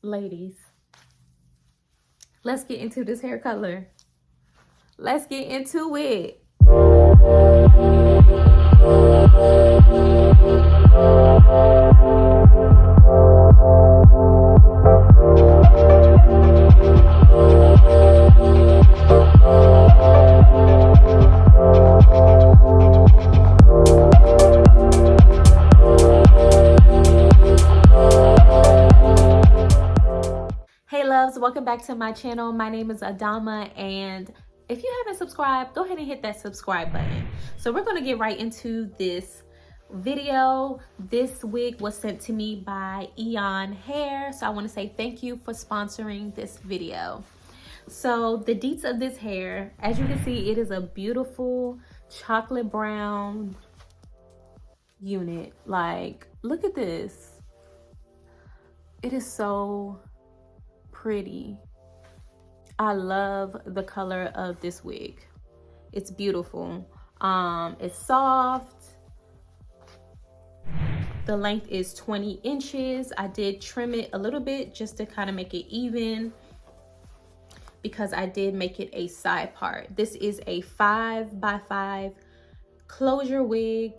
Ladies, let's get into this hair color. Let's get into it. Hey loves, welcome back to my channel. My name is Adama, and if you haven't subscribed, go ahead and hit that subscribe button. So we're going to get right into this video. This wig was sent to me by Eayon Hair, so I want to say thank you for sponsoring this video. So the deets of this hair, as you can see, it is a beautiful chocolate brown unit. Like, look at this. It is so pretty. I love the color of this wig. It's beautiful. It's soft. The length is 20 inches. I did trim it a little bit just to kind of make it even, because I did make it a side part. This is a 5x5 closure wig.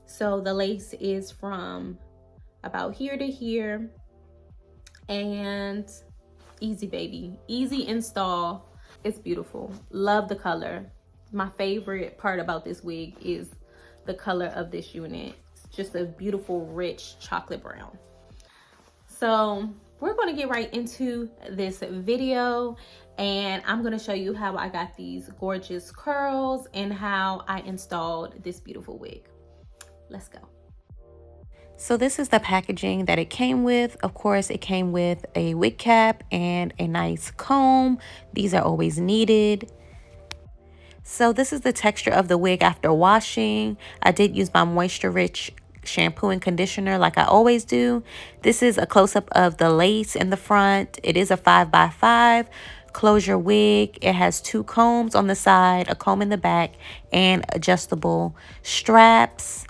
So the lace is from about here to here, and easy baby, easy install. It's beautiful. Love the color. My favorite part about this wig is the color of this unit. It's just a beautiful rich chocolate brown. So we're going to get right into this video, and I'm going to show you how I got these gorgeous curls and how I installed this beautiful wig. Let's go. So this is the packaging that it came with. Of course, it came with a wig cap and a nice comb. These are always needed. So this is the texture of the wig after washing. I did use my moisture rich shampoo and conditioner like I always do. This is a close-up of the lace in the front. It is a 5x5 closure wig. It has 2 combs on the side, a comb in the back, and adjustable straps.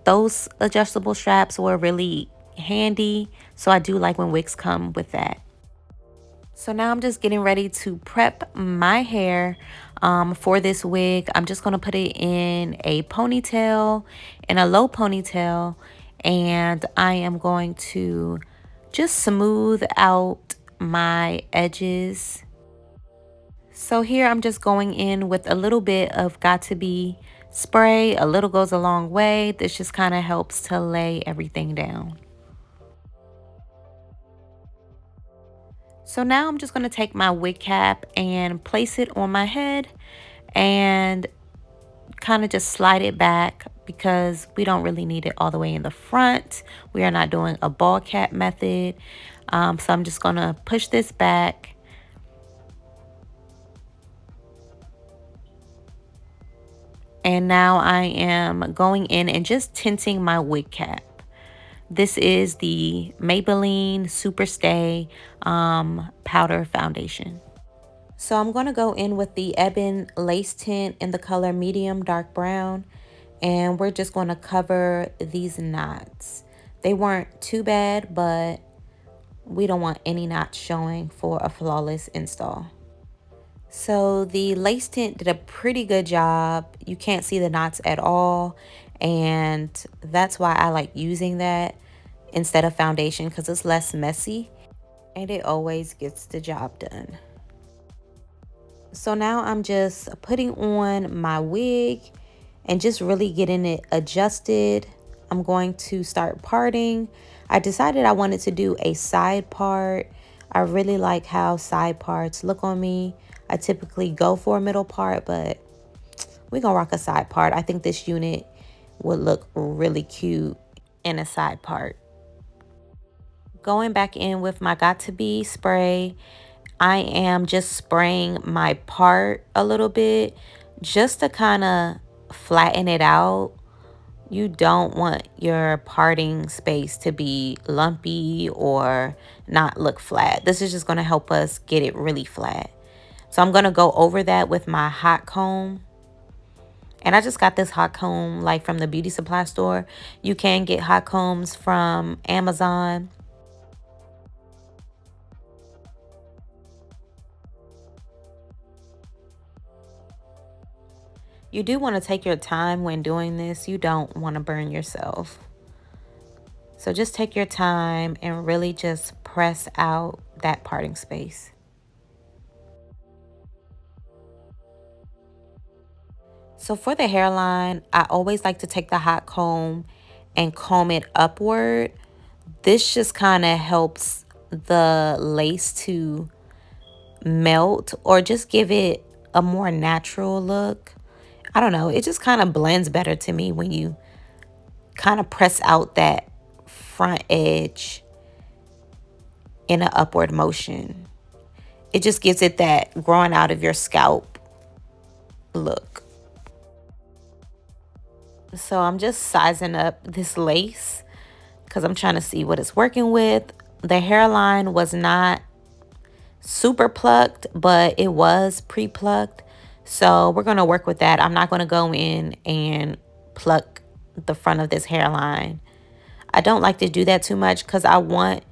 Those adjustable straps were really handy, so I do like when wigs come with that. So now I'm just getting ready to prep my hair for this wig. I'm just going to put it in a ponytail, in a low ponytail, and I am going to just smooth out my edges. So here I'm just going in with a little bit of Got To Be spray. A little goes a long way. This just kind of helps to lay everything down. So now I'm just going to take my wig cap and place it on my head and kind of just slide it back, because we don't really need it all the way in the front. We are not doing a ball cap method. So I'm just going to push this back. And now I am going in and just tinting my wig cap. This is the Maybelline Super Stay powder foundation. So I'm going to go in with the Ebon Lace Tint in the color medium dark brown. And we're just going to cover these knots. They weren't too bad, but we don't want any knots showing for a flawless install. So the lace tint did a pretty good job. You can't see the knots at all, and that's why I like using that instead of foundation, because it's less messy and it always gets the job done. So now I'm just putting on my wig and just really getting it adjusted. I'm going to start parting. I decided I wanted to do a side part. I really like how side parts look on me. I typically go for a middle part, but we're gonna rock a side part. I think this unit would look really cute in a side part. Going back in with my Got To Be spray, I am just spraying my part a little bit just to kind of flatten it out. You don't want your parting space to be lumpy or not look flat. This is just going to help us get it really flat. So I'm going to go over that with my hot comb. And I just got this hot comb like from the beauty supply store. You can get hot combs from Amazon. You do want to take your time when doing this. You don't want to burn yourself. So just take your time and really just press out that parting space. So for the hairline, I always like to take the hot comb and comb it upward. This just kind of helps the lace to melt or just give it a more natural look. I don't know. It just kind of blends better to me when you kind of press out that front edge in an upward motion. It just gives it that growing out of your scalp look. So I'm just sizing up this lace because I'm trying to see what it's working with. The hairline was not super plucked, but it was pre-plucked. So we're going to work with that. I'm not going to go in and pluck the front of this hairline. I don't like to do that too much because I want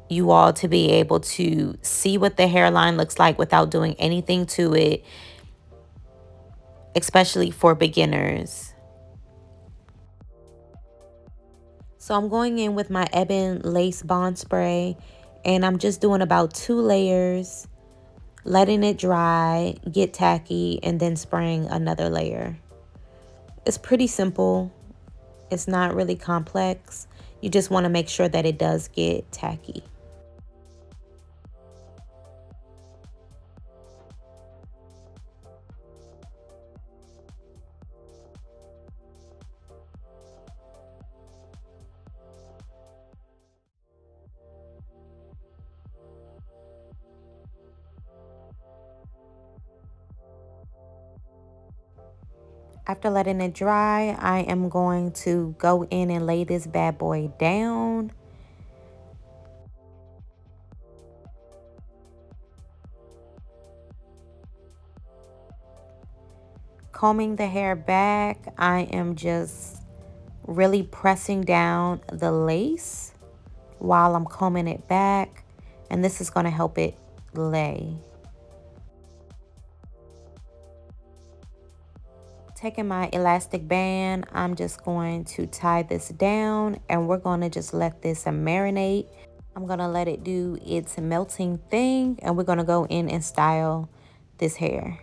you all to be able to see what the hairline looks like without doing anything to it, especially for beginners. So I'm going in with my Ebin Lace Bond Spray, and I'm just doing about 2 layers, letting it dry, get tacky, and then spraying another layer. It's pretty simple. It's not really complex. You just want to make sure that it does get tacky. After letting it dry, I am going to go in and lay this bad boy down. Combing the hair back, I am just really pressing down the lace while I'm combing it back, and this is going to help it lay. Taking my elastic band, I'm just going to tie this down, and we're going to just let this marinate. I'm going to let it do its melting thing, and we're going to go in and style this hair.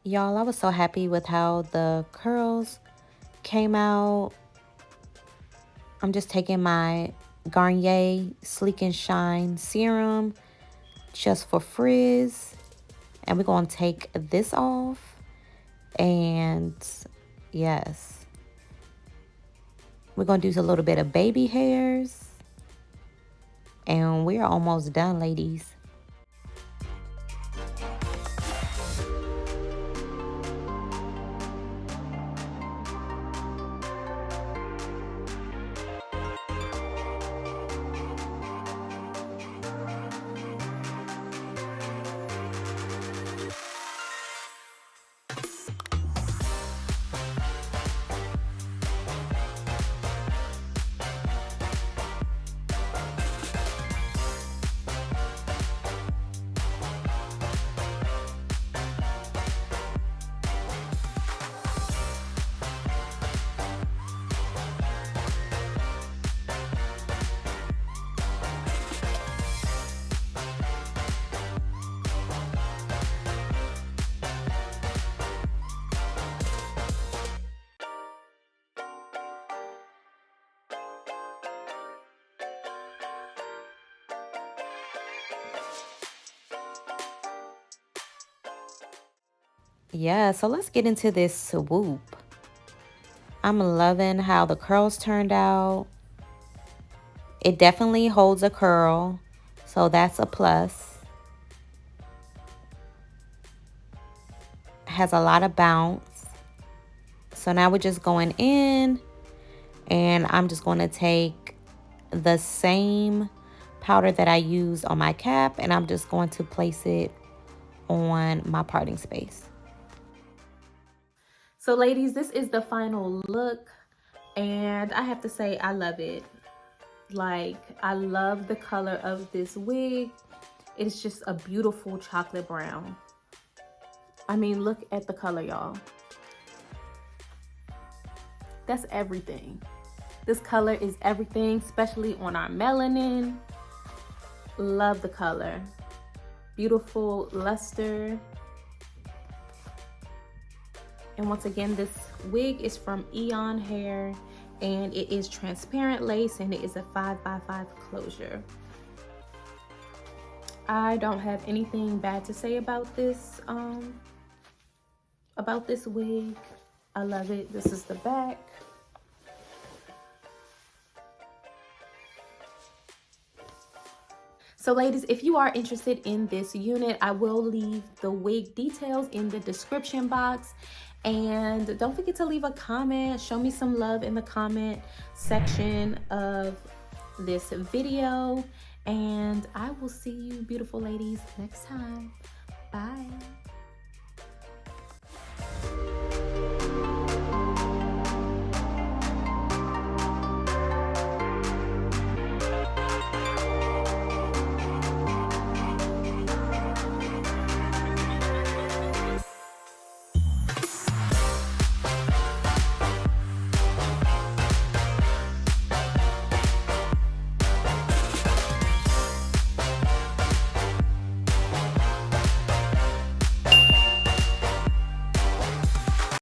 Y'all, I was so happy with how the curls came out. I'm just taking my Garnier Sleek and Shine Serum just for frizz. And we're going to take this off. And yes, we're going to do a little bit of baby hairs. And we're almost done, ladies. Yeah, so let's get into this swoop. I'm loving how the curls turned out. It definitely holds a curl, so that's a plus. Has a lot of bounce. So now we're just going in, and I'm just going to take the same powder that I used on my cap, and I'm just going to place it on my parting space. So ladies, this is the final look, and I have to say I love it. Like, I love the color of this wig. It's just a beautiful chocolate brown. I mean, look at the color, y'all. That's everything. This color is everything, especially on our melanin. Love the color. Beautiful luster. And once again, this wig is from Eayon Hair, and it is transparent lace, and it is a 5x5 closure. I don't have anything bad to say about this wig. I love it. This is the back. So ladies, if you are interested in this unit, I will leave the wig details in the description box. And don't forget to leave a comment. Show me some love in the comment section of this video. And I will see you, beautiful ladies, next time. Bye.